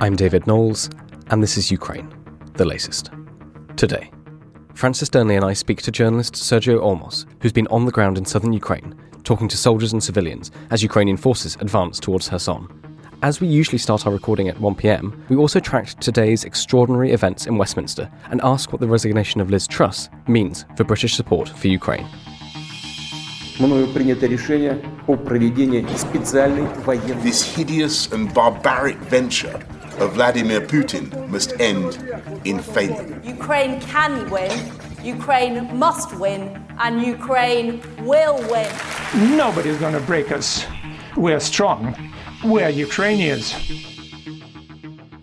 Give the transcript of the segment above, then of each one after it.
I'm David Knowles, and this is Ukraine, the latest. Today, Francis Dearnley and I speak to journalist Sergio Olmos, who's been on the ground in southern Ukraine, talking to soldiers and civilians as Ukrainian forces advance towards Kherson. As we usually start our recording at 1 p.m, we also tracked today's extraordinary events in Westminster and ask what the resignation of Liz Truss means for British support for Ukraine. This hideous and barbaric venture of Vladimir Putin must end in failure. Ukraine can win, Ukraine must win, and Ukraine will win. Nobody's going to break us. We're strong. We're Ukrainians.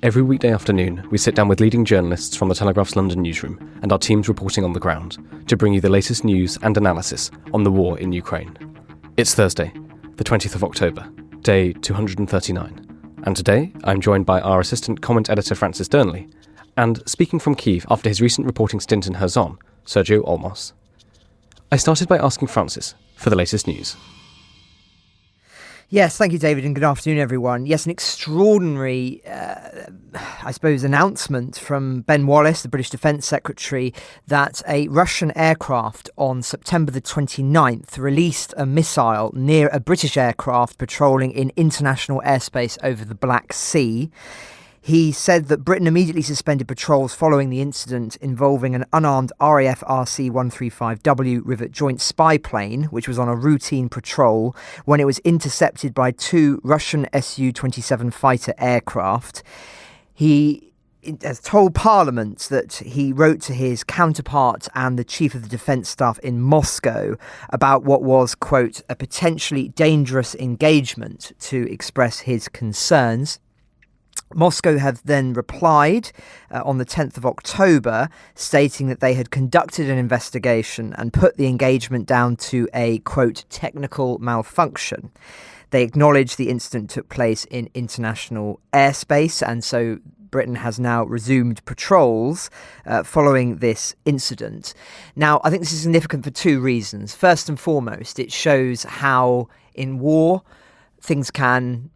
Every weekday afternoon, we sit down with leading journalists from the Telegraph's London newsroom and our teams reporting on the ground to bring you the latest news and analysis on the war in Ukraine. It's Thursday, the 20th of October, day 239. And today, I'm joined by our assistant comment editor Francis Dearnley, and speaking from Kyiv after his recent reporting stint in Kherson, Sergio Olmos. I started by asking Francis for the latest news. Yes, thank you, David, and good afternoon, everyone. Yes, an extraordinary, announcement from Ben Wallace, the British Defence Secretary, that a Russian aircraft on September the 29th released a missile near a British aircraft patrolling in international airspace over the Black Sea. He said that Britain immediately suspended patrols following the incident involving an unarmed RAF RC-135W Rivet joint spy plane, which was on a routine patrol when it was intercepted by two Russian Su-27 fighter aircraft. He has told Parliament that he wrote to his counterpart and the Chief of the Defence Staff in Moscow about what was, quote, a potentially dangerous engagement to express his concerns. Moscow have then replied on the 10th of October, stating that they had conducted an investigation and put the engagement down to a, quote, technical malfunction. They acknowledged the incident took place in international airspace, and so Britain has now resumed patrols following this incident. Now, I think this is significant for two reasons. First and foremost, it shows how in war things can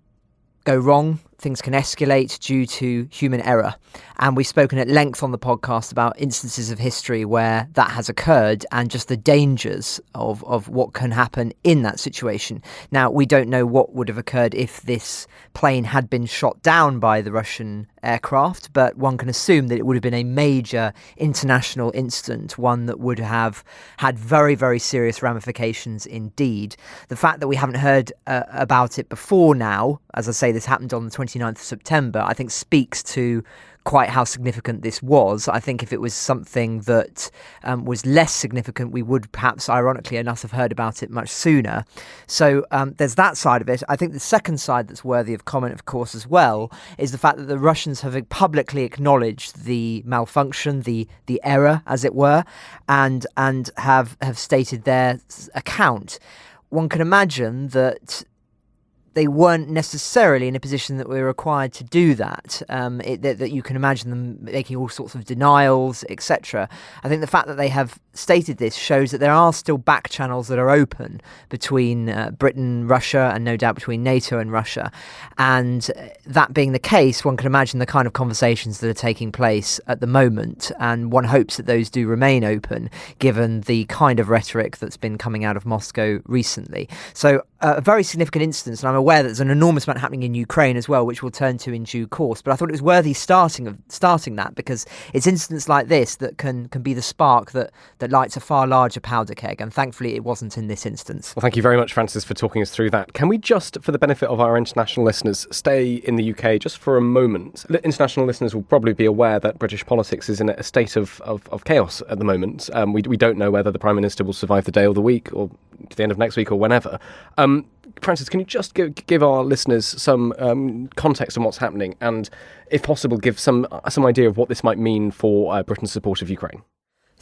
go wrong. Things can escalate due to human error. And we've spoken at length on the podcast about instances of history where that has occurred and just the dangers of what can happen in that situation. Now, we don't know what would have occurred if this plane had been shot down by the Russian aircraft, but one can assume that it would have been a major international incident, one that would have had very, very serious ramifications indeed. The fact that we haven't heard about it before now, as I say, this happened on the 29th of September, I think speaks to quite how significant this was. I think if it was something that was less significant, we would perhaps, ironically enough, have heard about it much sooner. So there's that side of it. I think the second side that's worthy of comment, of course, as well, is the fact that the Russians have publicly acknowledged the malfunction, the error, as it were, and have stated their account. One can imagine that they weren't necessarily in a position that we're required to do that, that you can imagine them making all sorts of denials, etc. I think the fact that they have stated this shows that there are still back channels that are open between Britain, Russia, and no doubt between NATO and Russia. And that being the case, one can imagine the kind of conversations that are taking place at the moment, and one hopes that those do remain open, given the kind of rhetoric that's been coming out of Moscow recently. So a very significant instance, and I'm aware that there's an enormous amount happening in Ukraine as well, which we'll turn to in due course. But I thought it was worthy starting that, because it's incidents like this that can be the spark that lights a far larger powder keg. And thankfully, it wasn't in this instance. Well, thank you very much, Francis, for talking us through that. Can we just, for the benefit of our international listeners, stay in the UK just for a moment? International listeners will probably be aware that British politics is in a state of chaos at the moment. We don't know whether the Prime Minister will survive the day or the week or to the end of next week or whenever. Francis, can you just give our listeners some context on what's happening and, if possible, give some idea of what this might mean for Britain's support of Ukraine?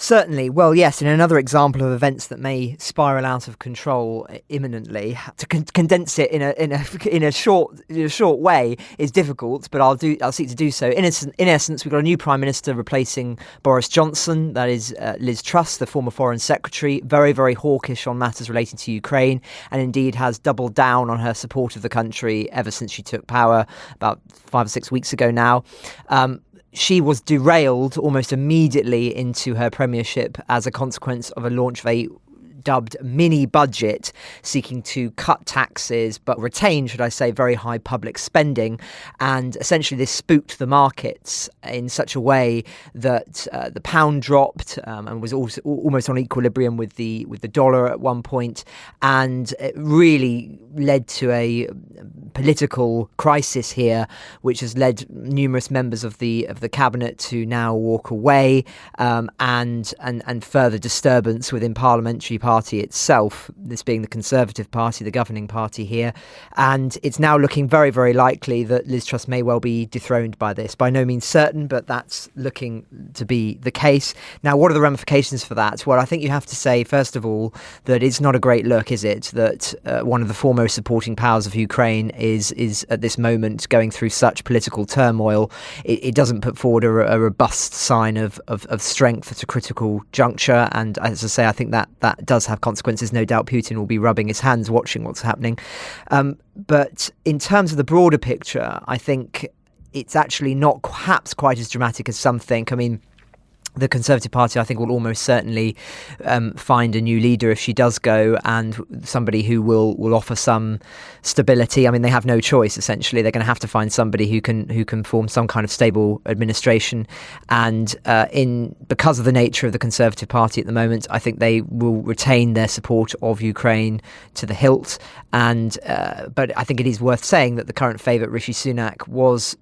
Certainly. Well, yes, in another example of events that may spiral out of control imminently, to condense it in a short way is difficult, but I'll seek to do so. In essence, we've got a new Prime Minister replacing Boris Johnson. That is Liz Truss, the former Foreign Secretary, very, very hawkish on matters relating to Ukraine, and indeed has doubled down on her support of the country ever since she took power about 5 or 6 weeks ago now. She was derailed almost immediately into her premiership as a consequence of a launch of a dubbed mini budget seeking to cut taxes but retain, should I say, very high public spending. And essentially this spooked the markets in such a way that the pound dropped and was also almost on equilibrium with the dollar at one point, and it really led to a political crisis here, which has led numerous members of the cabinet to now walk away, and further disturbance within parliamentary party itself, this being the Conservative Party, the governing party here. And it's now looking very, very likely that Liz Truss may well be dethroned by this. By no means certain, but that's looking to be the case. Now, what are the ramifications for that? Well, I think you have to say, first of all, that it's not a great look, is it, that one of the foremost supporting powers of Ukraine is at this moment going through such political turmoil. It doesn't put forward a robust sign of strength at a critical juncture. And as I say, I think that does have consequences. No doubt Putin will be rubbing his hands watching what's happening. But in terms of the broader picture, I think it's actually not perhaps quite as dramatic as some think. I mean, the Conservative Party, I think, will almost certainly find a new leader if she does go, and somebody who will offer some stability. I mean, they have no choice, essentially. They're going to have to find somebody who can form some kind of stable administration. And because of the nature of the Conservative Party at the moment, I think they will retain their support of Ukraine to the hilt. And but I think it is worth saying that the current favourite, Rishi Sunak, was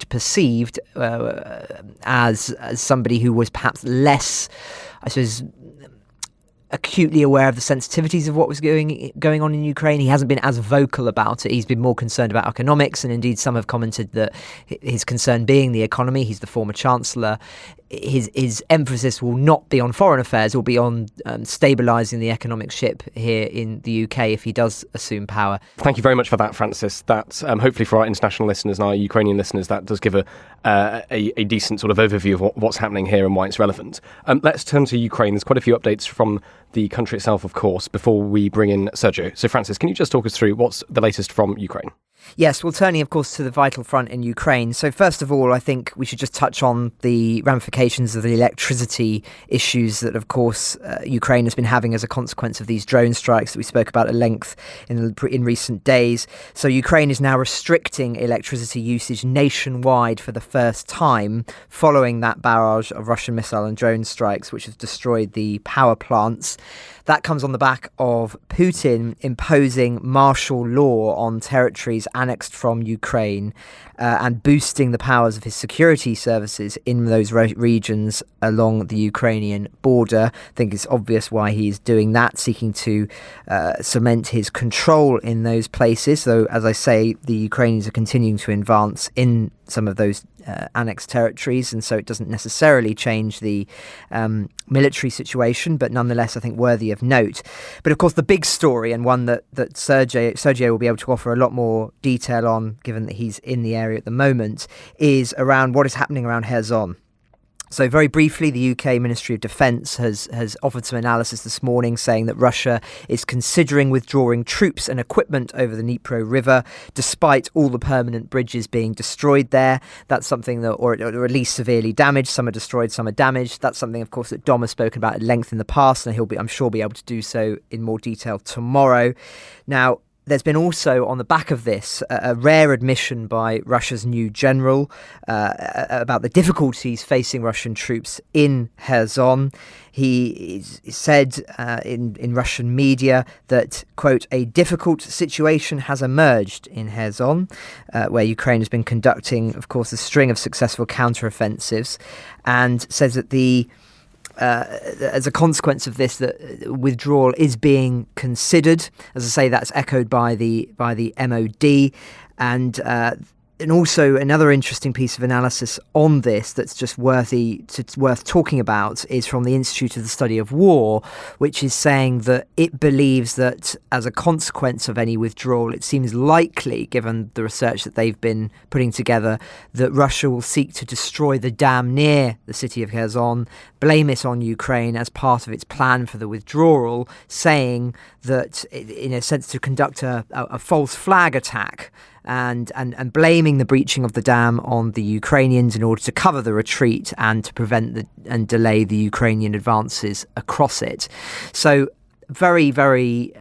perceived as somebody who was perhaps less, I suppose, acutely aware of the sensitivities of what was going on in Ukraine. He hasn't been as vocal about it. He's been more concerned about economics, and indeed some have commented that his concern being the economy. He's the former Chancellor. His emphasis will not be on foreign affairs, it will be on stabilising the economic ship here in the UK if he does assume power. Thank you very much for that, Francis. That's hopefully for our international listeners and our Ukrainian listeners, that does give a decent sort of overview of what's happening here and why it's relevant. Let's turn to Ukraine. There's quite a few updates from the country itself, of course, before we bring in Sergio. So, Francis, can you just talk us through what's the latest from Ukraine? Yes, well, turning, of course, to the vital front in Ukraine. So first of all, I think we should just touch on the ramifications of the electricity issues that, of course, Ukraine has been having as a consequence of these drone strikes that we spoke about at length in recent days. So Ukraine is now restricting electricity usage nationwide for the first time following that barrage of Russian missile and drone strikes, which have destroyed the power plants. That comes on the back of Putin imposing martial law on territories annexed from Ukraine and boosting the powers of his security services in those regions along the Ukrainian border. I think it's obvious why he's doing that, seeking to cement his control in those places. So, as I say, the Ukrainians are continuing to advance in some of those annexed territories, and so it doesn't necessarily change the military situation, but nonetheless I think worthy of note. But of course the big story, and one that Sergio will be able to offer a lot more detail on, given that he's in the area at the moment, is around what is happening around Kherson. So very briefly, the UK Ministry of Defence has offered some analysis this morning saying that Russia is considering withdrawing troops and equipment over the Dnipro River, despite all the permanent bridges being destroyed there. That's something that, or at least severely damaged. Some are destroyed, some are damaged. That's something, of course, that Dom has spoken about at length in the past, and he'll be, I'm sure, be able to do so in more detail tomorrow. Now, there's been also, on the back of this, a rare admission by Russia's new general about the difficulties facing Russian troops in Kherson. He said in Russian media that, quote, a difficult situation has emerged in Kherson, where Ukraine has been conducting, of course, a string of successful counteroffensives, and says that as a consequence of this, that withdrawal is being considered. As I say, that's echoed by the MOD, and And also another interesting piece of analysis on this that's just worth talking about is from the Institute of the Study of War, which is saying that it believes that as a consequence of any withdrawal, it seems likely, given the research that they've been putting together, that Russia will seek to destroy the dam near the city of Kherson, blame it on Ukraine as part of its plan for the withdrawal, saying that, in a sense, to conduct a false flag attack and blaming the breaching of the dam on the Ukrainians in order to cover the retreat and to prevent and delay the Ukrainian advances across it. So very, very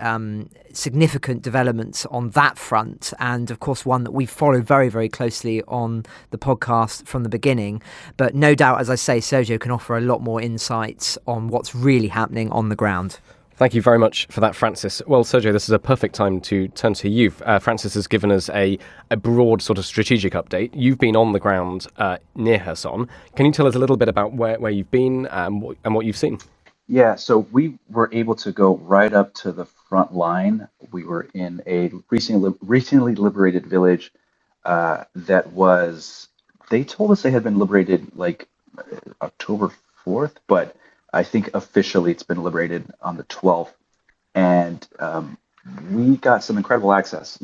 significant developments on that front, and of course one that we've followed very, very closely on the podcast from the beginning. But no doubt, as I say, Sergio can offer a lot more insights on what's really happening on the ground. Thank you very much for that, Francis. Well, Sergio, this is a perfect time to turn to you. Francis has given us a broad sort of strategic update. You've been on the ground near Kherson. Can you tell us a little bit about where you've been and what you've seen? Yeah, so we were able to go right up to the front line. We were in a recently liberated village that was, they told us they had been liberated like October 4th, but I think officially it's been liberated on the 12th. And we got some incredible access.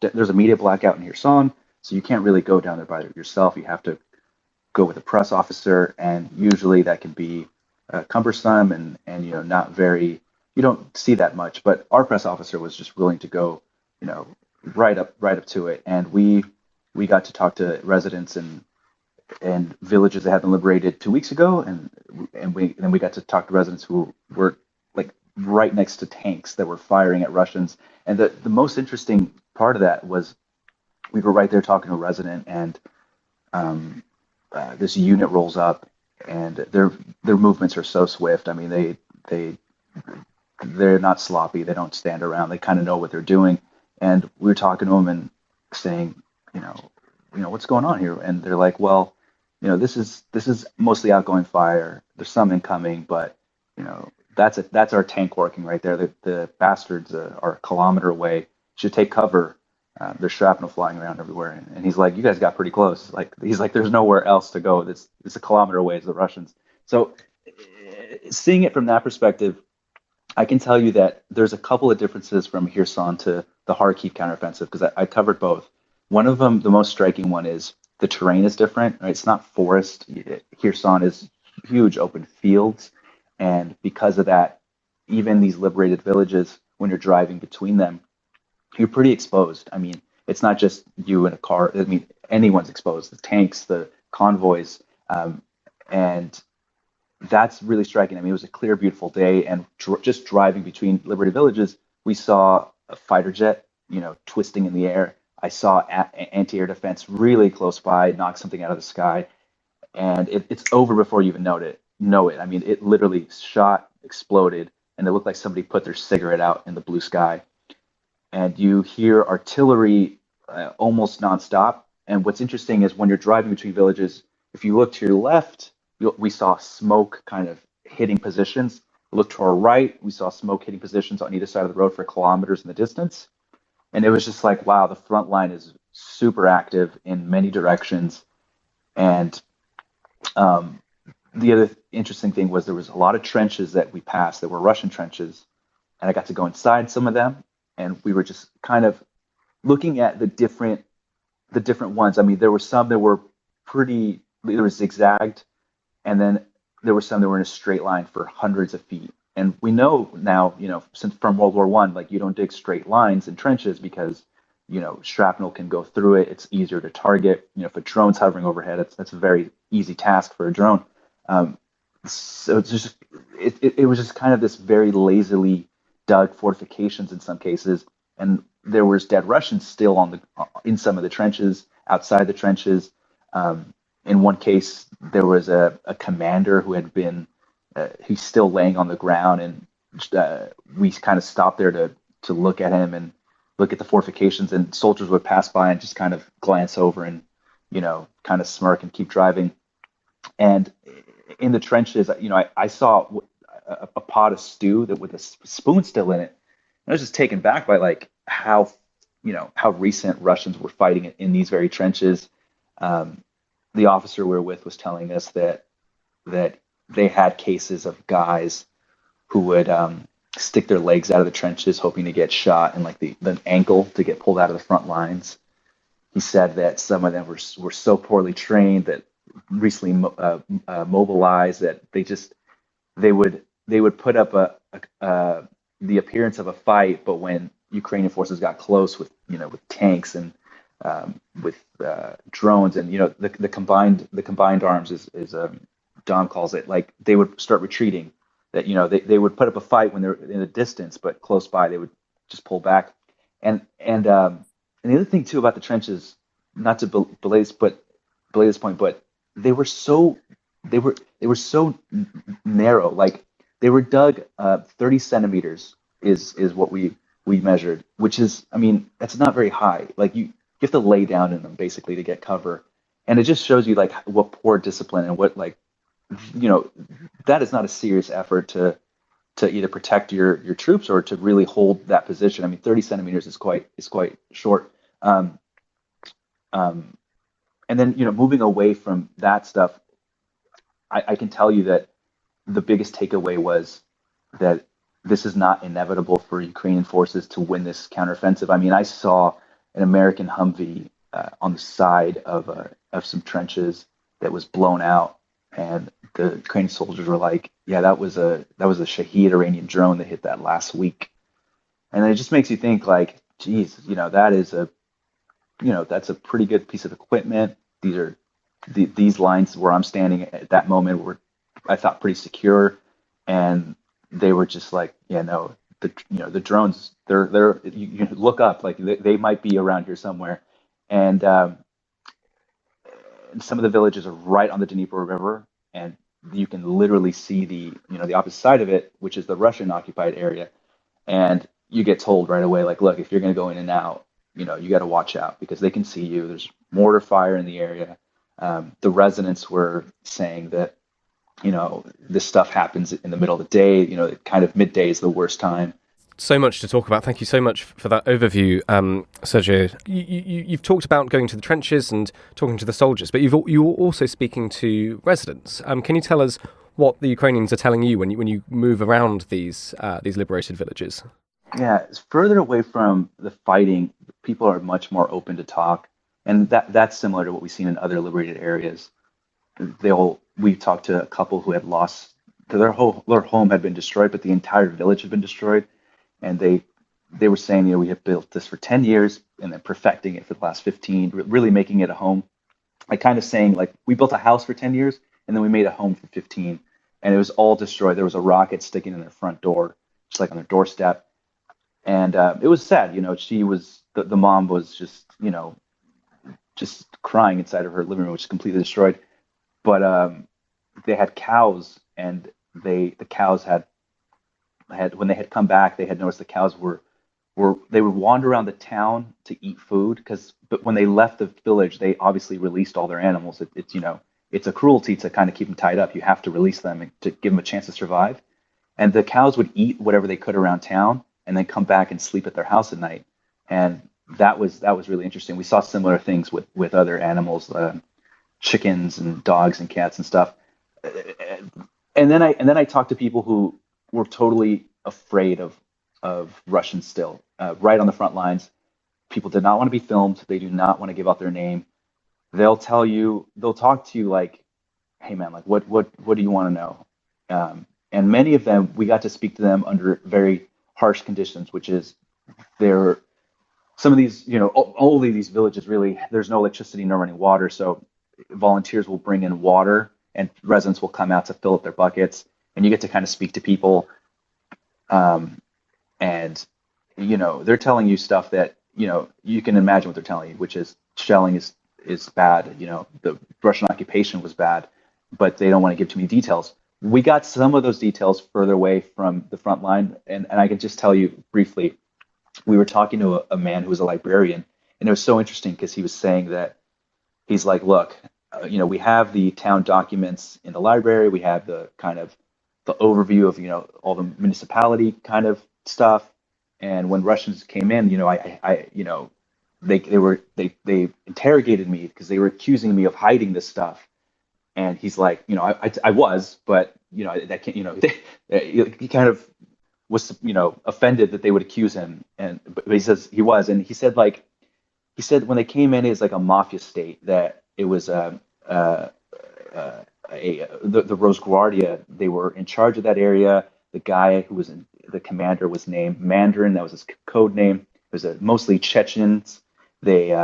There's a media blackout in Kherson, so you can't really go down there by yourself. You have to go with a press officer, and usually that can be cumbersome and not very, you don't see that much. But our press officer was just willing to go, right up to it. And we got to talk to residents and villages that had been liberated 2 weeks ago, and we got to talk to residents who were like right next to tanks that were firing at Russians. And the most interesting part of that was we were right there talking to a resident, and this unit rolls up, and their movements are so swift. I mean, they're not sloppy. They don't stand around. They kind of know what they're doing. And we were talking to them and saying, what's going on here? And they're like, well, this is mostly outgoing fire. There's some incoming, but that's our tank working right there. The bastards are a kilometer away. Should take cover. There's shrapnel flying around everywhere. And he's like, you guys got pretty close. He's like, there's nowhere else to go. It's a kilometer away is the Russians. So seeing it from that perspective, I can tell you that there's a couple of differences from Kherson to the Kharkiv counteroffensive, because I covered both. One of them, the most striking one, is the terrain is different. Right? It's not forest. Kherson is huge open fields. And because of that, even these liberated villages, when you're driving between them, you're pretty exposed. I mean, it's not just you in a car. I mean, anyone's exposed, the tanks, the convoys. And that's really striking. I mean, it was a clear, beautiful day. And just driving between liberated villages, we saw a fighter jet, twisting in the air. I saw anti-air defense really close by, knock something out of the sky. And it's over before you even know it. I mean, it literally shot, exploded, and it looked like somebody put their cigarette out in the blue sky. And you hear artillery almost nonstop. And what's interesting is when you're driving between villages, if you look to your left, we saw smoke kind of hitting positions. Look to our right, we saw smoke hitting positions on either side of the road for kilometers in the distance. And it was just like, wow, the front line is super active in many directions. And the other interesting thing was there was a lot of trenches that we passed that were Russian trenches. And I got to go inside some of them. And we were just kind of looking at the different ones. I mean, there were some that were they were zigzagged, and then there were some that were in a straight line for hundreds of feet. And we know now, since from World War I, like, you don't dig straight lines in trenches because, shrapnel can go through it. It's easier to target. If a drone's hovering overhead, that's a very easy task for a drone. So it's just it was just kind of this very lazily dug fortifications in some cases, and there was dead Russians still in some of the trenches, outside the trenches. In one case, there was a commander who had been he's still laying on the ground, and we kind of stopped there to look at him and look at the fortifications, and soldiers would pass by and just kind of glance over and kind of smirk and keep driving. And in the trenches, I saw a pot of stew that with a spoon still in it. And I was just taken back by like how how recent Russians were fighting in these very trenches. The officer we were with was telling us that they had cases of guys who would stick their legs out of the trenches hoping to get shot, and like the ankle to get pulled out of the front lines. He said that some of them were so poorly trained, that recently mobilized, that they would put up the appearance of a fight, but when Ukrainian forces got close with tanks and with drones and the combined arms, is Dom calls it, like they would start retreating. That they would put up a fight when they're in the distance, but close by they would just pull back. And the other thing too about the trenches, not to belay this point, but they were so narrow. Like they were dug 30 centimeters is what we measured, which is, I mean, that's not very high. Like you have to lay down in them basically to get cover, and it just shows you like what poor discipline and what that is not a serious effort to either protect your troops or to really hold that position. I mean, 30 centimeters is quite short. And then moving away from that stuff, I can tell you that the biggest takeaway was that this is not inevitable for Ukrainian forces to win this counteroffensive. I mean, I saw an American Humvee on the side of some trenches that was blown out, and the Ukrainian soldiers were like, "Yeah, that was a Shahed Iranian drone that hit that last week," and it just makes you think, like, geez, that is that's a pretty good piece of equipment. These lines where I'm standing at that moment were, I thought, pretty secure, and they were just like, yeah, no, the drones, they're you look up, like they might be around here somewhere, and some of the villages are right on the Dnieper River, and you can literally see the opposite side of it, which is the Russian occupied area, and you get told right away, like, look, if you're going to go in and out, you got to watch out because they can see you. There's mortar fire in the area. The residents were saying that this stuff happens in the middle of the day. Kind of midday is the worst time. So much to talk about. Thank you so much for that overview, Sergio. You've talked about going to the trenches and talking to the soldiers, but you're also speaking to residents. Can you tell us what the Ukrainians are telling you when you move around these liberated villages? Yeah, it's further away from the fighting. People are much more open to talk, and that's similar to what we've seen in other liberated areas. We talked to a couple who had lost their home had been destroyed, but the entire village had been destroyed. And they were saying, we have built this for 10 years and then perfecting it for the last 15, really making it a home. Like kind of saying, like, we built a house for 10 years and then we made a home for 15, and it was all destroyed. There was a rocket sticking in their front door, just like on their doorstep. And it was sad. She was, the mom was just crying inside of her living room, which is completely destroyed. But they had cows, and the cows had when they had come back, they had noticed the cows they would wander around the town to eat food, but when they left the village, they obviously released all their animals. It's a cruelty to kind of keep them tied up. You have to release them to give them a chance to survive. And the cows would eat whatever they could around town and then come back and sleep at their house at night. And that was really interesting. We saw similar things with other animals, chickens and dogs and cats and stuff. And then I talked to people who were totally afraid of Russians still, right on the front lines. People did not want to be filmed. They do not want to give out their name. They'll talk to you like, hey man, like what do you want to know? And many of them, we got to speak to them under very harsh conditions, which is some of these, all of these villages, really, there's no electricity, no running water. So volunteers will bring in water and residents will come out to fill up their buckets, and you get to kind of speak to people. And, they're telling you stuff that, you can imagine what they're telling you, which is shelling is bad. The Russian occupation was bad, but they don't want to give too many details. We got some of those details further away from the front line. And I can just tell you briefly, we were talking to a man who was a librarian, and it was so interesting because he was saying that he's like, look, we have the town documents in the library. We have the kind of the overview of, all the municipality kind of stuff. And when Russians came in, they interrogated me because they were accusing me of hiding this stuff. And he's like, I was, but that can't, he kind of was, offended that they would accuse him. But he says he was, and he said when they came in, it's like a mafia state, that it was the Rose Guardia. They were in charge of that area. The guy who was the commander was named Mandarin. That was his code name. It was mostly Chechens. They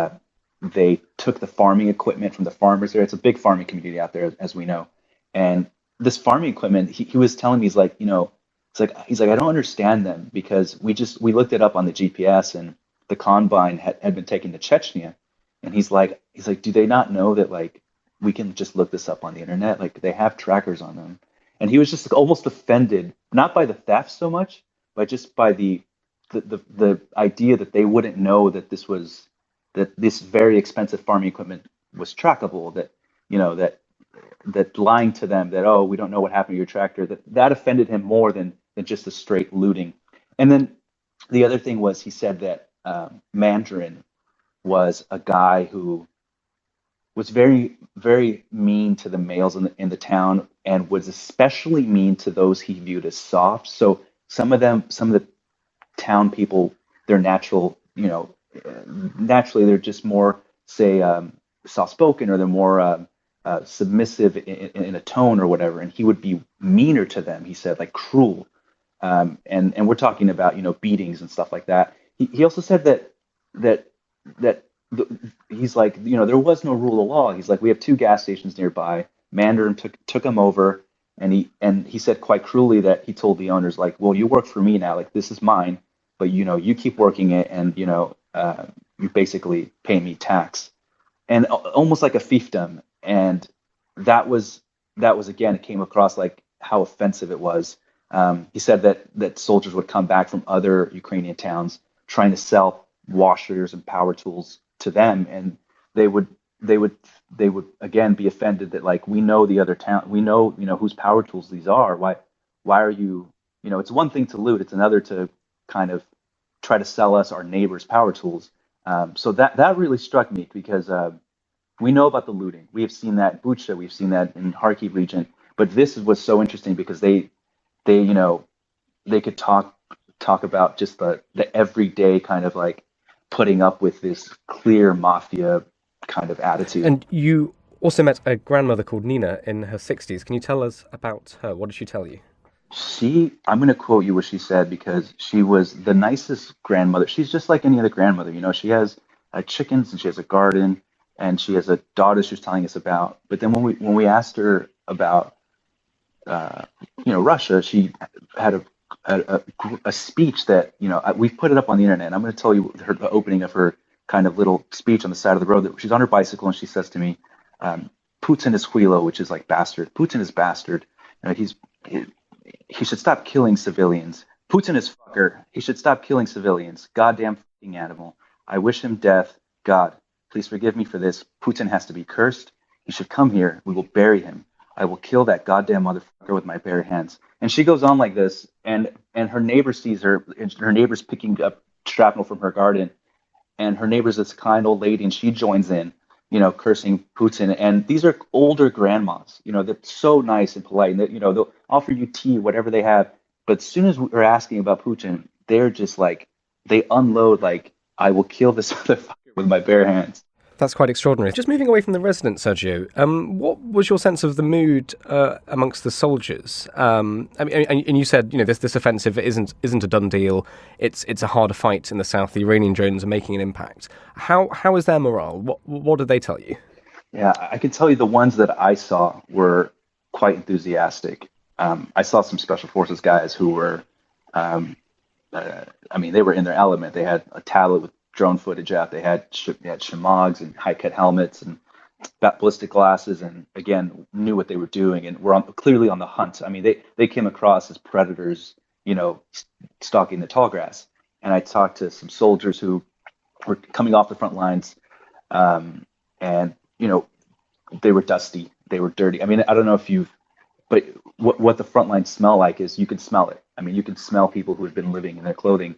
took the farming equipment from the farmers there. It's a big farming community out there, as we know. And this farming equipment, he was telling me, he's like, I don't understand them, because we looked it up on the GPS, and the combine had been taken to Chechnya. And he's like, do they not know that, like, we can just look this up on the internet? Like, they have trackers on them. And he was just like, almost offended, not by the theft so much, but just by the idea that they wouldn't know that this very expensive farming equipment was trackable, that lying to them that, oh, we don't know what happened to your tractor, that offended him more than just the straight looting. And then the other thing was, he said that Mandarin was a guy who was very, very mean to the males in the town, and was especially mean to those he viewed as soft. So some of the town people, they're naturally they're just more, say, soft-spoken, or they're more submissive in a tone or whatever, and he would be meaner to them, he said, like cruel. And we're talking about, beatings and stuff like that. He also said that he's like, there was no rule of law. He's like, we have 2 gas stations nearby. Mandarin took him over, and he said quite cruelly that he told the owners, like, well, you work for me now, like, this is mine, but you keep working it, and you basically pay me tax, and almost like a fiefdom. And that was again, it came across like how offensive it was. He said that soldiers would come back from other Ukrainian towns trying to sell washers and power tools to them, and they would again be offended that, like, we know the other town, we know whose power tools these are. Why are you, it's one thing to loot, it's another to kind of try to sell us our neighbors' power tools. So that really struck me, because we know about the looting. We have seen that in Bucha, we've seen that in Kharkiv region, but this was so interesting because they could talk about just the everyday kind of like putting up with this clear mafia kind of attitude. And you also met a grandmother called Nina in her 60s. Can you tell us about her? What did she tell you? I'm going to quote you what she said, because she was the nicest grandmother. She's just like any other grandmother. She has chickens, and she has a garden, and she has a daughter she was telling us about. But then when we asked her about, Russia, she had a speech that, we've put it up on the internet. And I'm going to tell you the opening of her kind of little speech on the side of the road. That she's on her bicycle, and she says to me, Putin is huilo, which is like bastard. Putin is bastard. He should stop killing civilians. Putin is fucker. He should stop killing civilians. Goddamn fucking animal. I wish him death. God, please forgive me for this. Putin has to be cursed. He should come here. We will bury him. I will kill that goddamn motherfucker with my bare hands. And she goes on like this, and her neighbor sees her, and her neighbor's picking up shrapnel from her garden, and her neighbor's this kind old lady, and she joins in, cursing Putin. And these are older grandmas, they're so nice and polite, and they'll offer you tea, whatever they have. But as soon as we're asking about Putin, they're just like, they unload like, I will kill this motherfucker with my bare hands. That's quite extraordinary. Just moving away from the residents, Sergio, what was your sense of the mood amongst the soldiers? And you said, this offensive isn't a done deal. It's a harder fight in the south. The Iranian drones are making an impact. How is their morale? What did they tell you? Yeah, I can tell you the ones that I saw were quite enthusiastic. I saw some special forces guys who were, they were in their element. They had a tablet with drone footage out. They had shamags and high-cut helmets and ballistic glasses, and again knew what they were doing and were clearly on the hunt. They came across as predators, stalking the tall grass. And I talked to some soldiers who were coming off the front lines, and they were dusty, they were dirty. I don't know if but what the front lines smell like is, you can smell it. You can smell people who have been living in their clothing.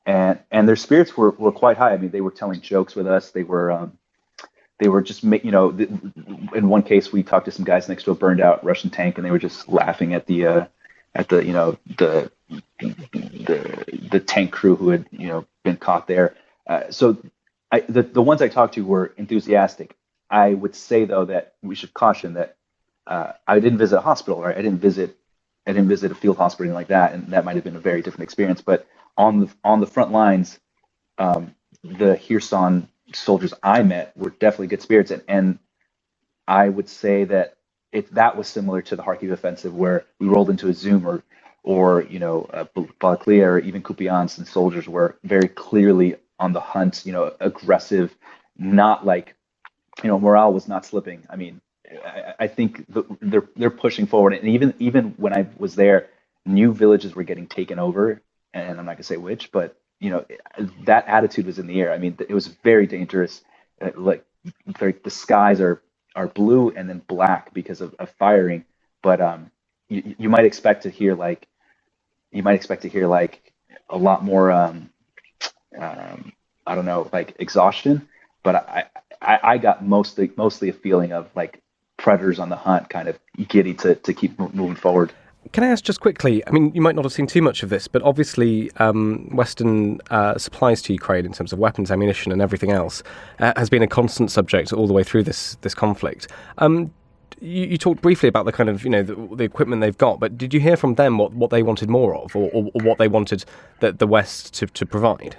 and their spirits were quite high. I mean, they were telling jokes with us. They were just in one case we talked to some guys next to a burned out Russian tank, and they were just laughing at the tank crew who had been caught there. So the ones I talked to were enthusiastic. I would say though that we should caution that I didn't visit a hospital, right? I didn't visit a field hospital or anything like that, and that might have been a very different experience. But on the front lines, the Kherson soldiers I met were definitely good spirits, and I would say that that was similar to the Kharkiv offensive, where we rolled into a Zoom or Balaklia or even Kupiansk, and soldiers were very clearly on the hunt, aggressive, not like, morale was not slipping. I mean, I think they're pushing forward, and even when I was there, new villages were getting taken over, and I'm not gonna say which, but that attitude was in the air. I mean, it was very dangerous. The skies are blue and then black because of firing, but you might expect to hear like a lot more I don't know, like exhaustion, but I got mostly a feeling of like predators on the hunt, kind of giddy to keep moving forward. Can I ask just quickly, I mean, you might not have seen too much of this, but obviously Western supplies to Ukraine in terms of weapons, ammunition and everything else has been a constant subject all the way through this conflict. You talked briefly about the kind of, the equipment they've got, but did you hear from them what they wanted more of, or what they wanted the West to provide?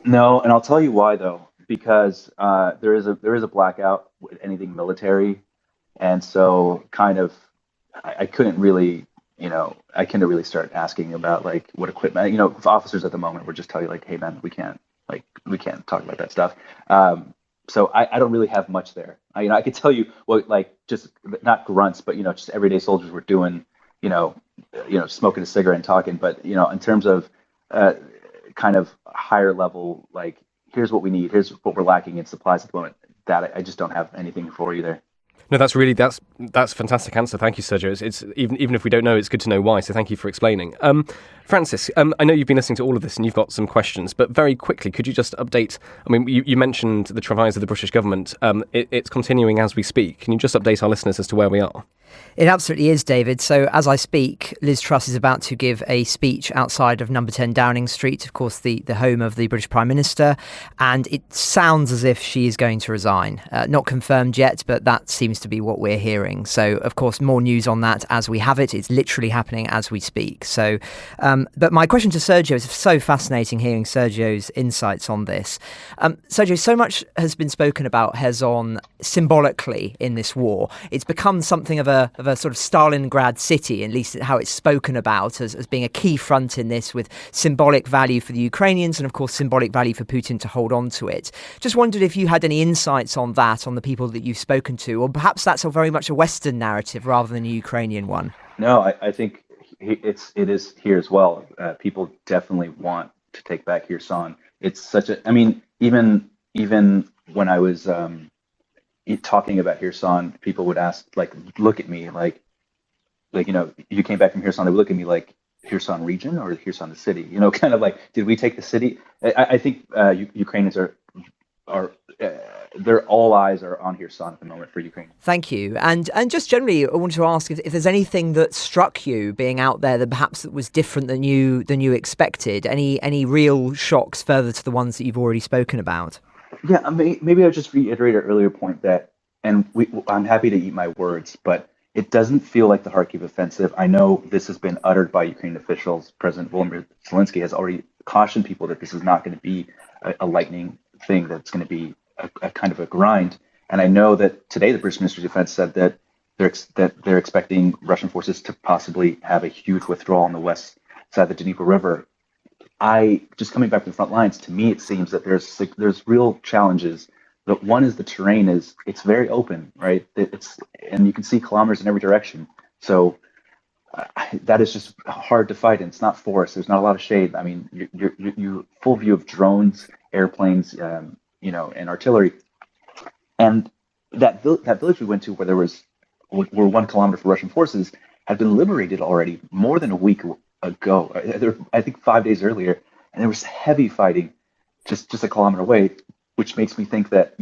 No, and I'll tell you why though, because there is a blackout with anything military, and so kind of I couldn't really start asking about like what equipment. Officers at the moment would just tell you like, hey man, we can't talk about that stuff. So I don't really have much there. I could tell you what, like, just not grunts, but just everyday soldiers were doing, smoking a cigarette and talking. But in terms of kind of higher level, like, here's what we need, here's what we're lacking in supplies at the moment, that I just don't have anything for you there. No, that's a fantastic answer. Thank you, Sergio. It's even if we don't know, it's good to know why. So thank you for explaining. Francis, I know you've been listening to all of this and you've got some questions, but very quickly, could you just update? I mean, you mentioned the travails of the British government. It's continuing as we speak. Can you just update our listeners as to where we are? It absolutely is, David. So as I speak, Liz Truss is about to give a speech outside of number 10 Downing Street, of course, the home of the British Prime Minister. And it sounds as if she is going to resign. Not confirmed yet, but that seems to be what we're hearing. So, of course, more news on that as we have it. It's literally happening as we speak. So, but my question to Sergio is so fascinating hearing Sergio's insights on this. Sergio, so much has been spoken about Kherson symbolically in this war. It's become something of a sort of Stalingrad city, at least how it's spoken about as being a key front in this, with symbolic value for the Ukrainians and, of course, symbolic value for Putin to hold on to it. Just wondered if you had any insights on that, on the people that you've spoken to, or perhaps that's very much a Western narrative rather than a Ukrainian one. No, I think it is here as well. People definitely want to take back Kherson. It's such a, I mean, even when I was talking about Kherson, people would ask, like, look at me, like you came back from Kherson. They would look at me like, Kherson region or Kherson the city? Kind of like, did we take the city? I think Ukrainians are all eyes are on Kherson at the moment for Ukraine. Thank you. And just generally, I wanted to ask if there's anything that struck you being out there that perhaps was different than you expected. Any real shocks further to the ones that you've already spoken about? Yeah, maybe I'll just reiterate an earlier point that, and I'm happy to eat my words, but it doesn't feel like the Kharkiv offensive. I know this has been uttered by Ukrainian officials. President Volodymyr Zelensky has already cautioned people that this is not going to be a lightning thing, that's going to be a kind of a grind. And I know that today the British Ministry of Defense said that they're expecting Russian forces to possibly have a huge withdrawal on the west side of the Dnieper River. Just coming back to the front lines, to me it seems that there's real challenges. But one is the terrain it's very open, right? And you can see kilometers in every direction. So that is just hard to fight, and it's not forest. There's not a lot of shade. I mean, you're full view of drones, airplanes, and artillery. And that village we went to, where were 1 kilometer for Russian forces, had been liberated already more than a week ago. I think 5 days earlier, and there was heavy fighting just a kilometer away, which makes me think that,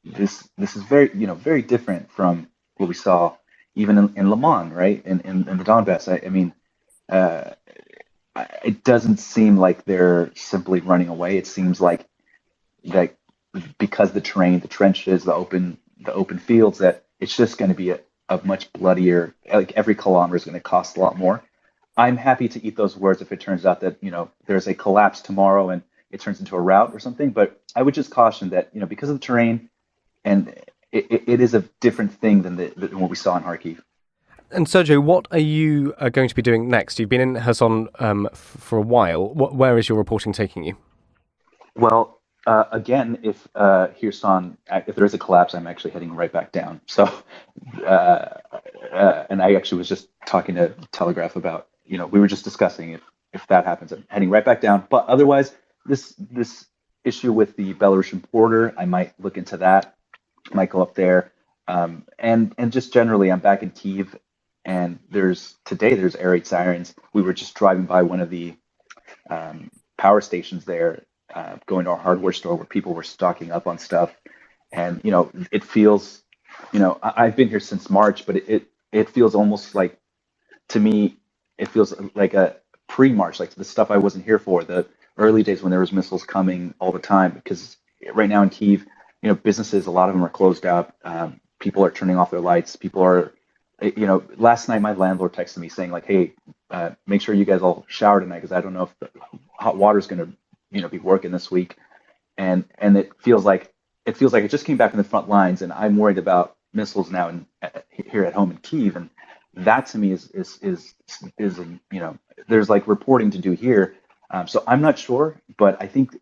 this is very, very different from what we saw even in Le Mans, right? In the Donbass. It doesn't seem like they're simply running away. It seems like that because the terrain, the trenches, the open fields, that it's just going to be a much bloodier, like every kilometer is going to cost a lot more. I'm happy to eat those words if it turns out that, there's a collapse tomorrow and it turns into a rout or something. But I would just caution that, because of the terrain, and it is a different thing than what we saw in Kharkiv. And Sergio, what are you going to be doing next? You've been in Kherson for a while. Where is your reporting taking you? Well, again, if Kherson, if there is a collapse, I'm actually heading right back down. So, and I actually was just talking to Telegraph about, we were just discussing if that happens, I'm heading right back down. But otherwise, this issue with the Belarusian border, I might look into that. Might go up there, and just generally, I'm back in Kyiv, and there's air raid sirens. We were just driving by one of the power stations there, going to our hardware store where people were stocking up on stuff, and it feels, I've been here since March, but it feels almost like, to me, it feels like a pre-March, like the stuff I wasn't here for, the early days when there was missiles coming all the time. Because right now in Kyiv, businesses, a lot of them are closed out. People are turning off their lights. People are, last night my landlord texted me saying like, hey, make sure you guys all shower tonight because I don't know if the hot water is going to, be working this week. And it feels like it just came back in the front lines, and I'm worried about missiles now here at home in Kyiv. And that to me is there's like reporting to do here. So I'm not sure, but I think,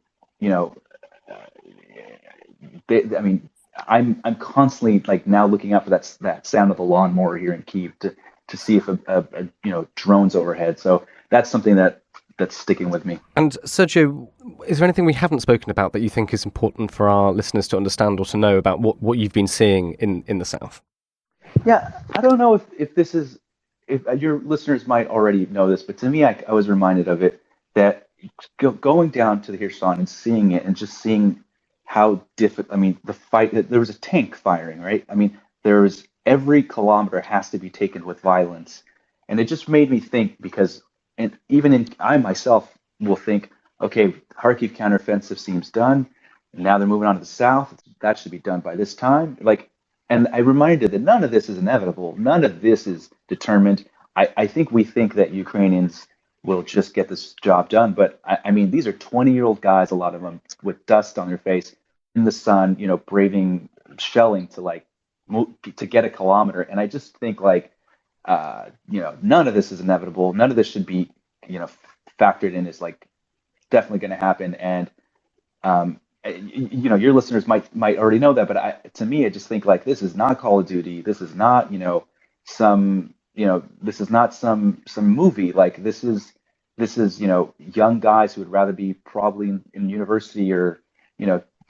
I'm constantly like now looking out for that sound of the lawnmower here in Kyiv to see if a drone's overhead. So that's something that's sticking with me. And Sergio, is there anything we haven't spoken about that you think is important for our listeners to understand or to know about what you've been seeing in the south? Yeah, I don't know if this is, if your listeners might already know this, but to me, I was reminded of it, that going down to the Kherson and seeing it and just seeing how difficult, the fight, there was a tank firing, right? There was, every kilometer has to be taken with violence. And it just made me think, because, and I myself will think, okay, Kharkiv counteroffensive seems done. Now they're moving on to the south. That should be done by this time. And I reminded that none of this is inevitable. None of this is determined. I think we think that Ukrainians will just get this job done. But these are 20-year-old guys, a lot of them with dust on their face in the sun, braving shelling to get a kilometer. And I just think none of this is inevitable. None of this should be, factored in as definitely going to happen. And, your listeners might already know that, but to me, I just think this is not Call of Duty. This is not, some movie. This is, young guys who would rather be probably in university or,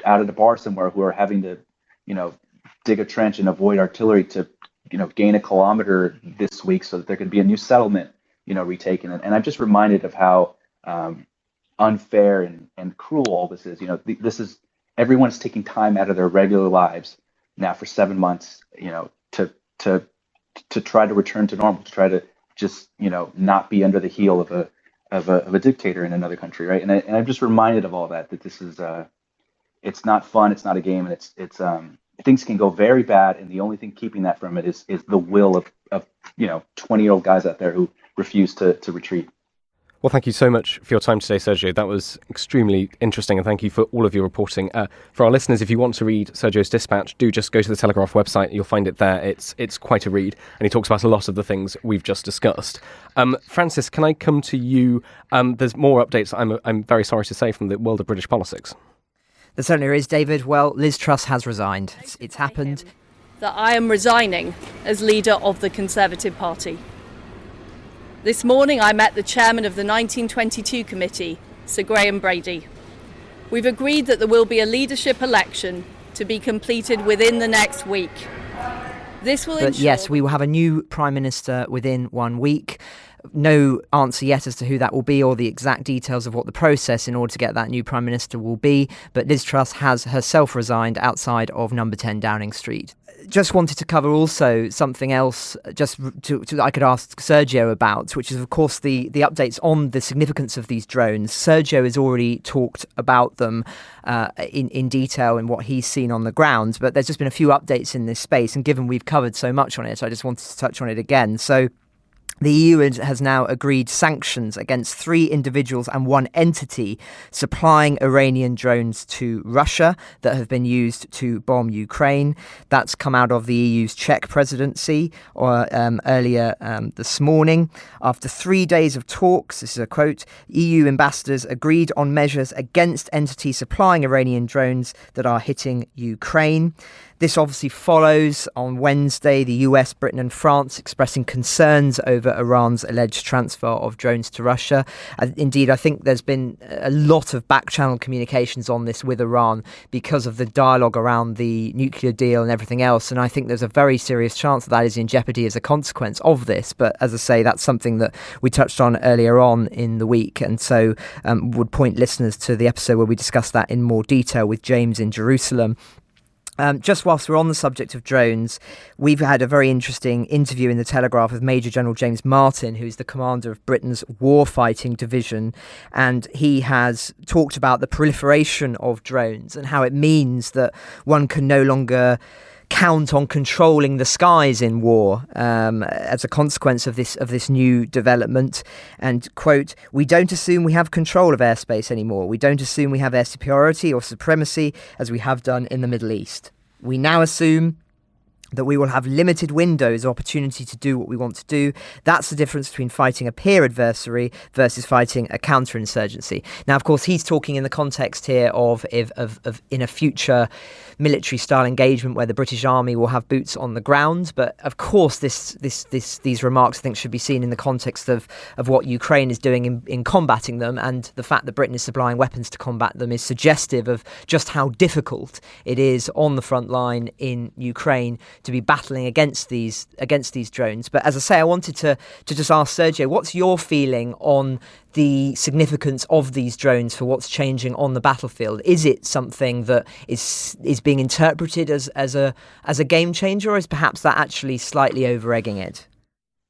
out at a bar somewhere, who are having to, dig a trench and avoid artillery to, gain a kilometer this week so that there could be a new settlement, retaken. And I'm just reminded of how unfair and cruel all this is. This is, everyone's taking time out of their regular lives now for 7 months, to try to return to normal, to try to just, not be under the heel of a dictator in another country, right? And I'm just reminded of all that this is, it's not fun, it's not a game, and it's things can go very bad, and the only thing keeping that from it is the will of 20-year-old guys out there who refuse to retreat. Well, thank you so much for your time today, Sergio. That was extremely interesting, and thank you for all of your reporting. For our listeners, if you want to read Sergio's dispatch, do just go to the Telegraph website. You'll find it there. It's quite a read, and he talks about a lot of the things we've just discussed. Francis, can I come to you? There's more updates, I'm very sorry to say, from the world of British politics. There certainly is, David. Well, Liz Truss has resigned. It's happened. That I am resigning as leader of the Conservative Party. This morning I met the chairman of the 1922 committee, Sir Graham Brady. We've agreed that there will be a leadership election to be completed within the next week. This will ensure... Yes, we will have a new Prime Minister within 1 week. No answer yet as to who that will be or the exact details of what the process in order to get that new Prime Minister will be. But Liz Truss has herself resigned outside of number 10 Downing Street. Just wanted to cover also something else that I could ask Sergio about, which is, of course, the updates on the significance of these drones. Sergio has already talked about them in detail in what he's seen on the ground, but there's just been a few updates in this space, and given we've covered so much on it, I just wanted to touch on it again. So the EU has now agreed sanctions against 3 individuals and 1 entity supplying Iranian drones to Russia that have been used to bomb Ukraine. That's come out of the EU's Czech presidency earlier this morning. After 3 days of talks, this is a quote, EU ambassadors agreed on measures against entities supplying Iranian drones that are hitting Ukraine. This obviously follows on Wednesday the US, Britain and France expressing concerns over Iran's alleged transfer of drones to Russia. Indeed, I think there's been a lot of back-channel communications on this with Iran because of the dialogue around the nuclear deal and everything else. And I think there's a very serious chance that is in jeopardy as a consequence of this. But as I say, that's something that we touched on earlier on in the week. And so would point listeners to the episode where we discussed that in more detail with James in Jerusalem. Just whilst we're on the subject of drones, we've had a very interesting interview in The Telegraph with Major General James Martin, who's the commander of Britain's warfighting division, and he has talked about the proliferation of drones and how it means that one can no longer count on controlling the skies in war as a consequence of this new development. And, quote, we don't assume we have control of airspace anymore. We don't assume we have air superiority or supremacy as we have done in the Middle East. We now assume that we will have limited windows of opportunity to do what we want to do. That's the difference between fighting a peer adversary versus fighting a counterinsurgency. Now, of course, he's talking in the context here of in a future military-style engagement where the British Army will have boots on the ground. But of course, these remarks, I think, should be seen in the context of what Ukraine is doing in combating them, and the fact that Britain is supplying weapons to combat them is suggestive of just how difficult it is on the front line in Ukraine to be battling against these drones. But as I say, I wanted to just ask Sergio, what's your feeling on the significance of these drones for what's changing on the battlefield? Is it something that is being interpreted as a game changer, or is perhaps that actually slightly over-egging it?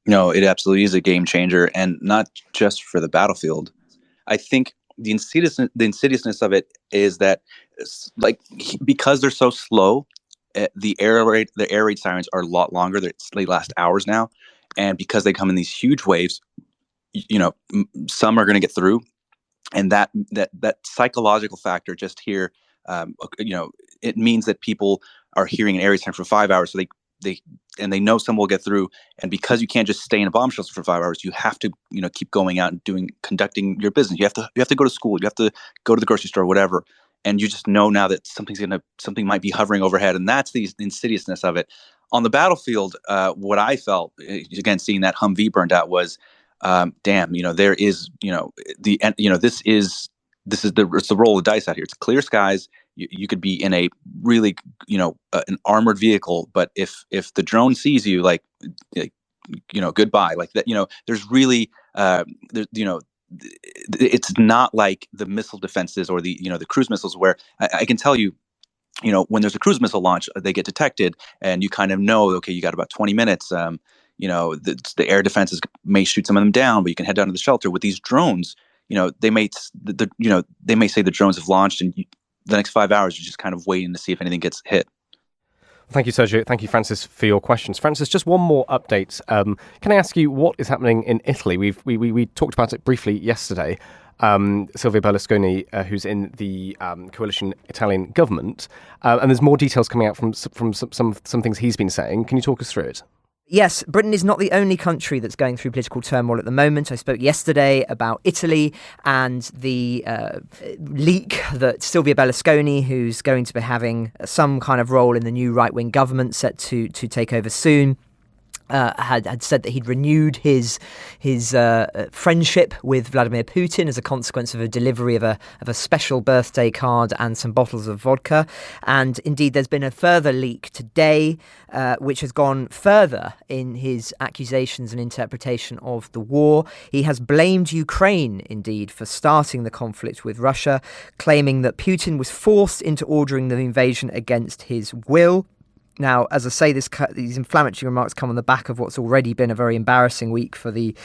No, it absolutely is a game changer, and not just for the battlefield. I think the insidiousness of it is that, like, because they're so slow, the air raid sirens are a lot longer. They last hours now, and because they come in these huge waves, some are going to get through, and that psychological factor just here, it means that people are hearing an air raid siren for 5 hours, so they know some will get through, and because you can't just stay in a bomb shelter for 5 hours, you have to keep going out and conducting your business. You have to go to school. You have to go to the grocery store, whatever. And you just know now that something might be hovering overhead, and that's the insidiousness of it. On the battlefield, what I felt, again, seeing that Humvee burned out was, damn, there is, this is the roll of the dice out here. It's clear skies. You could be in a really, an armored vehicle, but if the drone sees you, goodbye, like that, there's really, it's not like the missile defenses or the cruise missiles where I can tell you, when there's a cruise missile launch, they get detected and you kind of know, okay, you got about 20 minutes. The air defenses may shoot some of them down, but you can head down to the shelter. With these drones, they may say the drones have launched, and the next 5 hours you're just kind of waiting to see if anything gets hit. Thank you, Sergio. Thank you, Francis, for your questions. Francis, just one more update. Can I ask you what is happening in Italy? We talked about it briefly yesterday. Silvio Berlusconi, who's in the coalition Italian government, and there's more details coming out from some things he's been saying. Can you talk us through it? Yes, Britain is not the only country that's going through political turmoil at the moment. I spoke yesterday about Italy and the leak that Silvio Berlusconi, who's going to be having some kind of role in the new right-wing government set to take over soon, had said that he'd renewed his friendship with Vladimir Putin as a consequence of a delivery of a special birthday card and some bottles of vodka. And indeed, there's been a further leak today, which has gone further in his accusations and interpretation of the war. He has blamed Ukraine, indeed, for starting the conflict with Russia, claiming that Putin was forced into ordering the invasion against his will. Now, as I say, these inflammatory remarks come on the back of what's already been a very embarrassing week for the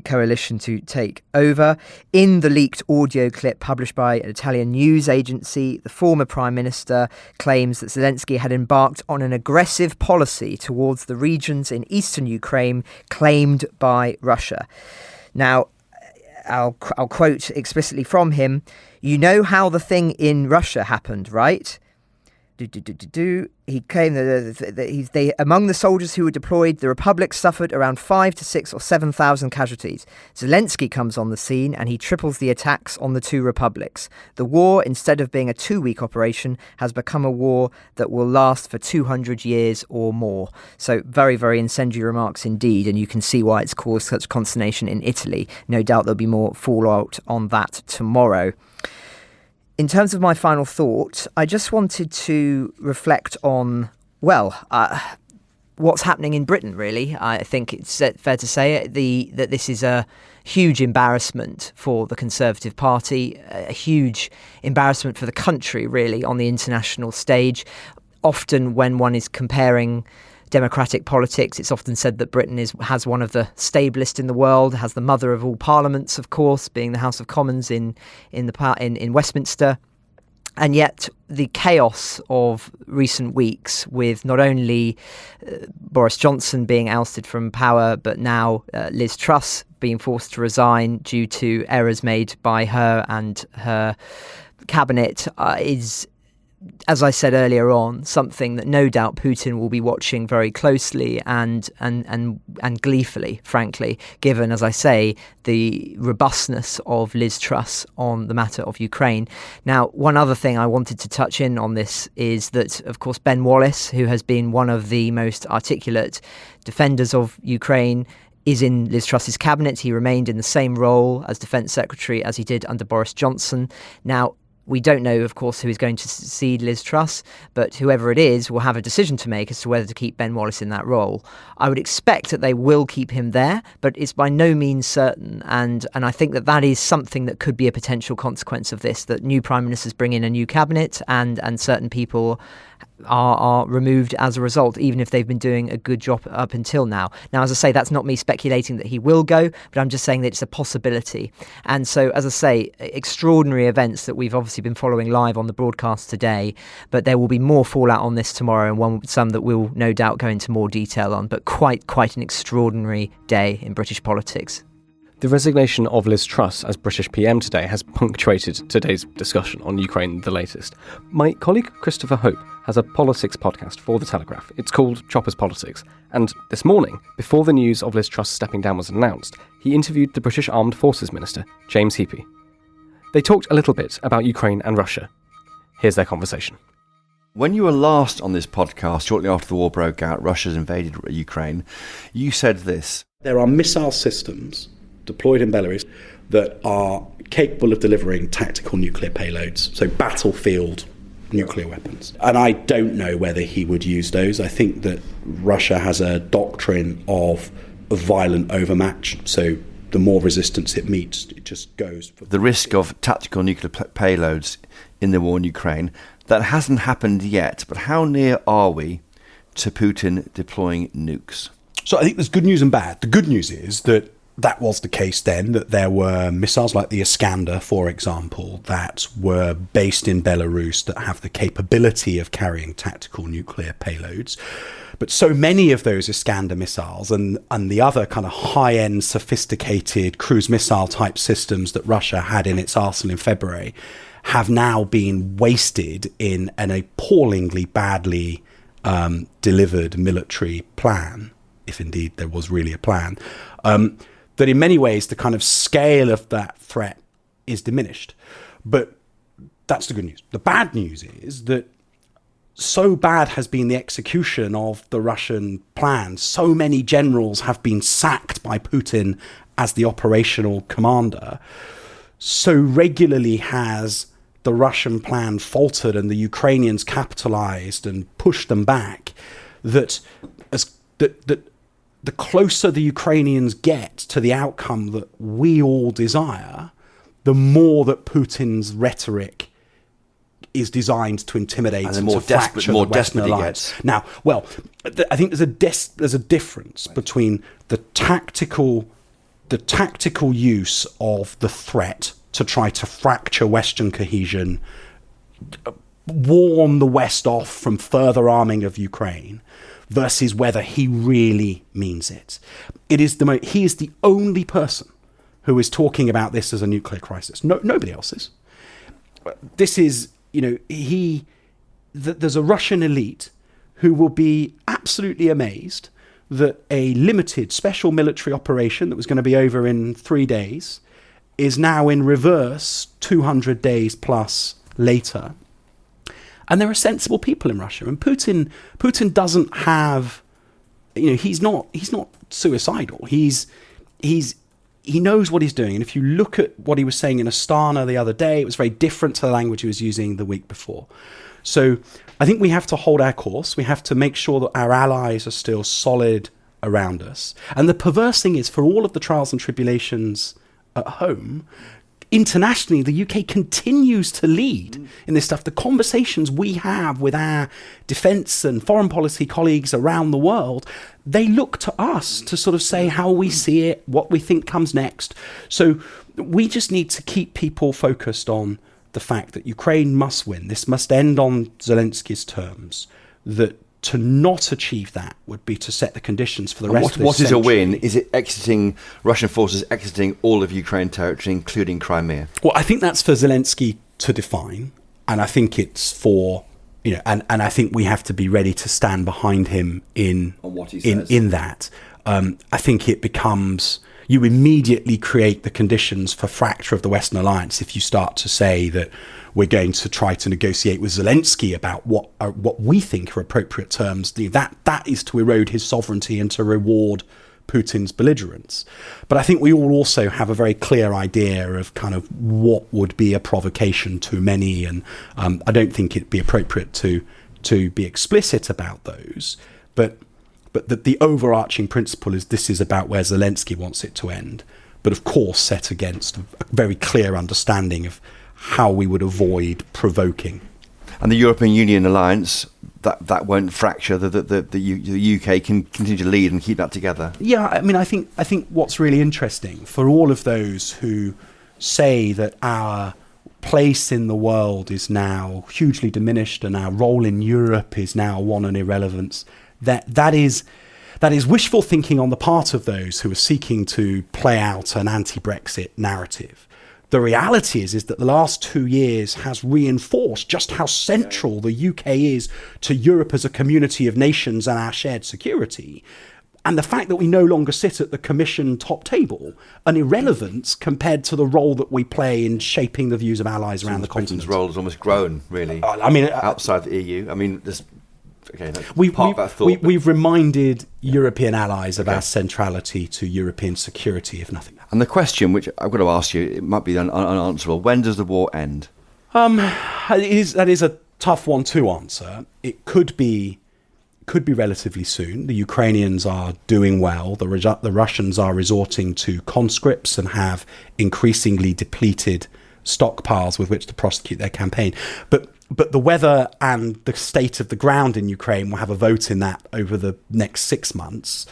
coalition to take over. In the leaked audio clip published by an Italian news agency, the former Prime Minister claims that Zelensky had embarked on an aggressive policy towards the regions in eastern Ukraine claimed by Russia. Now, I'll quote explicitly from him, "You know how the thing in Russia happened, right?" He claimed that among the soldiers who were deployed, the Republic suffered around 5,000 to 6,000 or 7,000 casualties. Zelensky comes on the scene and he triples the attacks on the two republics. The war, instead of being a 2-week operation, has become a war that will last for 200 years or more. So very, very incendiary remarks indeed, and you can see why it's caused such consternation in Italy. No doubt there'll be more fallout on that tomorrow. In terms of my final thought, I just wanted to reflect on, what's happening in Britain, really. I think it's fair to say that this is a huge embarrassment for the Conservative Party, a huge embarrassment for the country, really, on the international stage. Often when one is comparing democratic politics, it's often said that Britain has one of the stablest in the world, has the mother of all parliaments, of course, being the House of Commons in Westminster. And yet the chaos of recent weeks, with not only Boris Johnson being ousted from power, but now Liz Truss being forced to resign due to errors made by her and her cabinet, is, as I said earlier on, something that no doubt Putin will be watching very closely and gleefully, frankly, given, as I say, the robustness of Liz Truss on the matter of Ukraine. Now, one other thing I wanted to touch in on this is that, of course, Ben Wallace, who has been one of the most articulate defenders of Ukraine, is in Liz Truss's cabinet. He remained in the same role as Defence Secretary as he did under Boris Johnson. Now, we don't know, of course, who is going to succeed Liz Truss, but whoever it is will have a decision to make as to whether to keep Ben Wallace in that role. I would expect that they will keep him there, but it's by no means certain. And I think that is something that could be a potential consequence of this, that new prime ministers bring in a new cabinet and certain people are removed as a result, even if they've been doing a good job up until now. Now, as I say, that's not me speculating that he will go, but I'm just saying that it's a possibility. And so, as I say, extraordinary events that we've obviously been following live on the broadcast today, but there will be more fallout on this tomorrow, and some that we'll no doubt go into more detail on, but quite an extraordinary day in British politics. The resignation of Liz Truss as British PM today has punctuated today's discussion on Ukraine the latest. My colleague Christopher Hope has a politics podcast for The Telegraph. It's called Chopper's Politics. And this morning, before the news of Liz Truss stepping down was announced, he interviewed the British Armed Forces Minister, James Heappey. They talked a little bit about Ukraine and Russia. Here's their conversation. When you were last on this podcast, shortly after the war broke out, Russia's invaded Ukraine, you said this. There are missile systems deployed in Belarus that are capable of delivering tactical nuclear payloads, so battlefield nuclear weapons. And I don't know whether he would use those. I think that Russia has a doctrine of a violent overmatch, so the more resistance it meets, it just goes for the risk of tactical nuclear payloads in the war in Ukraine. That hasn't happened yet, but how near are we to Putin deploying nukes? So I think there's good news and bad. The good news is that was the case then, that there were missiles like the Iskander, for example, that were based in Belarus that have the capability of carrying tactical nuclear payloads. But so many of those Iskander missiles and the other kind of high-end sophisticated cruise missile type systems that Russia had in its arsenal in February have now been wasted in an appallingly badly delivered military plan, if indeed there was really a plan, that in many ways the kind of scale of that threat is diminished. But that's the good news. The bad news is that so bad has been the execution of the Russian plan. So many generals have been sacked by Putin as the operational commander. So regularly has the Russian plan faltered and the Ukrainians capitalized and pushed them back, that the closer the Ukrainians get to the outcome that we all desire, the more that Putin's rhetoric is designed to intimidate and to fracture the Western alliance. Now, well, I think there's a difference between the tactical use of the threat to try to fracture Western cohesion, warn the West off from further arming of Ukraine, versus whether he really means it. He is the only person who is talking about this as a nuclear crisis. Nobody else is. This is, there's a Russian elite who will be absolutely amazed that a limited special military operation that was going to be over in 3 days is now in reverse 200 days plus later. And there are sensible people in Russia, and Putin doesn't have, he's not suicidal. He knows what he's doing. And if you look at what he was saying in Astana the other day, it was very different to the language he was using the week before. So I think we have to hold our course. We have to make sure that our allies are still solid around us. And the perverse thing is, for all of the trials and tribulations at home, internationally, the UK continues to lead in this stuff. The conversations we have with our defence and foreign policy colleagues around the world, they look to us to sort of say how we see it, what we think comes next. So we just need to keep people focused on the fact that Ukraine must win. This must end on Zelensky's terms. That to not achieve that would be to set the conditions for the rest of this century. What is a win? Is it Russian forces exiting all of Ukraine territory, including Crimea? Well, I think that's for Zelensky to define. And I think it's for, and I think we have to be ready to stand behind him in that. I think it becomes, you immediately create the conditions for fracture of the Western alliance if you start to say that we're going to try to negotiate with Zelensky about what we think are appropriate terms. That is to erode his sovereignty and to reward Putin's belligerence. But I think we all also have a very clear idea of kind of what would be a provocation to many, and I don't think it'd be appropriate to be explicit about those. But the overarching principle is this is about where Zelensky wants it to end, but of course set against a very clear understanding of how we would avoid provoking. And the European Union alliance, that won't fracture. The UK can continue to lead and keep that together. Yeah, I mean, I think what's really interesting for all of those who say that our place in the world is now hugely diminished and our role in Europe is now one in irrelevance, that is wishful thinking on the part of those who are seeking to play out an anti-Brexit narrative. The reality is that the last 2 years has reinforced just how central the UK is to Europe as a community of nations and our shared security. And the fact that we no longer sit at the Commission top table, an irrelevance compared to the role that we play in shaping the views of allies around the continent. Britain's role has almost grown, really, outside the EU. I mean, there's... Okay, we've reminded European allies of our centrality to European security, if nothing else. And the question, which I've got to ask you, it might be unanswerable, when does the war end? That is a tough one to answer. It could be relatively soon. The Ukrainians are doing well. The Russians are resorting to conscripts and have increasingly depleted stockpiles with which to prosecute their campaign. But the weather and the state of the ground in Ukraine will have a vote in that over the next 6 months.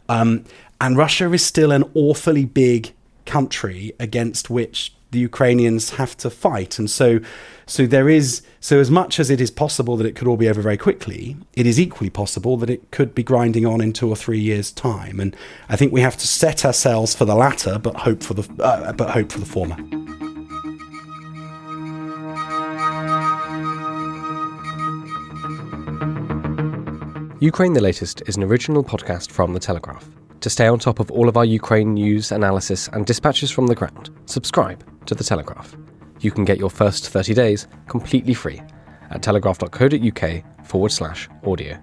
And Russia is still an awfully big country against which the Ukrainians have to fight. And so as much as it is possible that it could all be over very quickly, it is equally possible that it could be grinding on in 2 or 3 years' time. And I think we have to set ourselves for the latter, but hope for the former. Ukraine the Latest is an original podcast from The Telegraph. To stay on top of all of our Ukraine news, analysis and dispatches from the ground, subscribe to The Telegraph. You can get your first 30 days completely free at telegraph.co.uk telegraph.com/audio.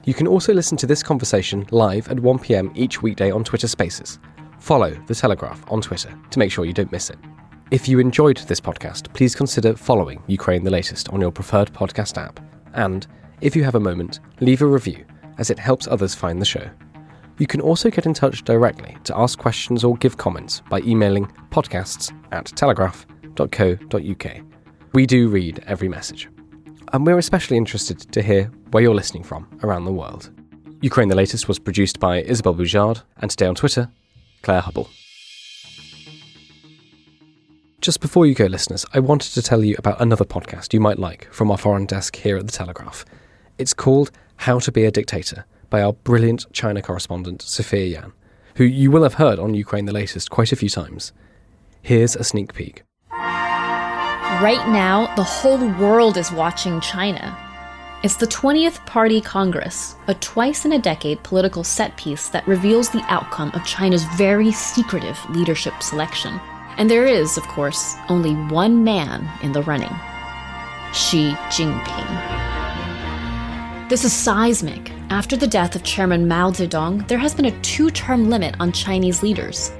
You can also listen to this conversation live at 1 p.m. each weekday on Twitter Spaces. Follow The Telegraph on Twitter to make sure you don't miss it. If you enjoyed this podcast, please consider following Ukraine the Latest on your preferred podcast app. And, if you have a moment, leave a review, as it helps others find the show. You can also get in touch directly to ask questions or give comments by emailing podcasts@telegraph.co.uk. We do read every message. And we're especially interested to hear where you're listening from around the world. Ukraine the Latest was produced by Isabel Boujard, and today on Twitter, Claire Hubble. Just before you go, listeners, I wanted to tell you about another podcast you might like from our foreign desk here at The Telegraph. It's called How to Be a Dictator by our brilliant China correspondent, Sophia Yan, who you will have heard on Ukraine the Latest quite a few times. Here's a sneak peek. Right now, the whole world is watching China. It's the 20th Party Congress, a twice-in-a-decade political set piece that reveals the outcome of China's very secretive leadership selection. And there is, of course, only one man in the running: Xi Jinping. This is seismic. After the death of Chairman Mao Zedong, there has been a 2-term limit on Chinese leaders.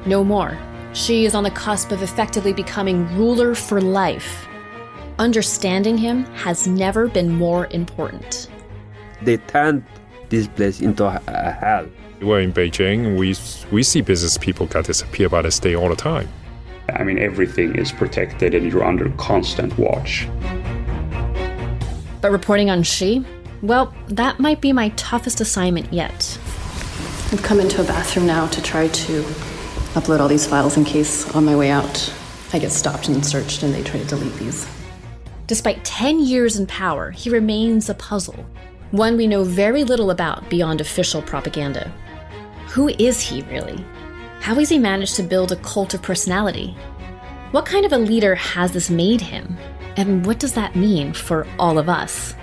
No more. Xi is on the cusp of effectively becoming ruler for life. Understanding him has never been more important. They turned this place into a hell. We're in Beijing, we see business people that disappear by the day all the time. I mean, everything is protected and you're under constant watch. But reporting on Xi? Well, that might be my toughest assignment yet. I've come into a bathroom now to try to upload all these files in case on my way out I get stopped and searched and they try to delete these. Despite 10 years in power, he remains a puzzle, one we know very little about beyond official propaganda. Who is he, really? How has he managed to build a cult of personality? What kind of a leader has this made him? And what does that mean for all of us?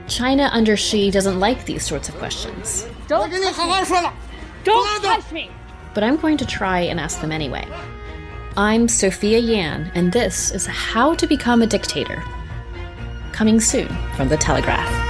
China under Xi doesn't like these sorts of questions. Don't touch me! But I'm going to try and ask them anyway. I'm Sophia Yan, and this is How to Become a Dictator. Coming soon from The Telegraph.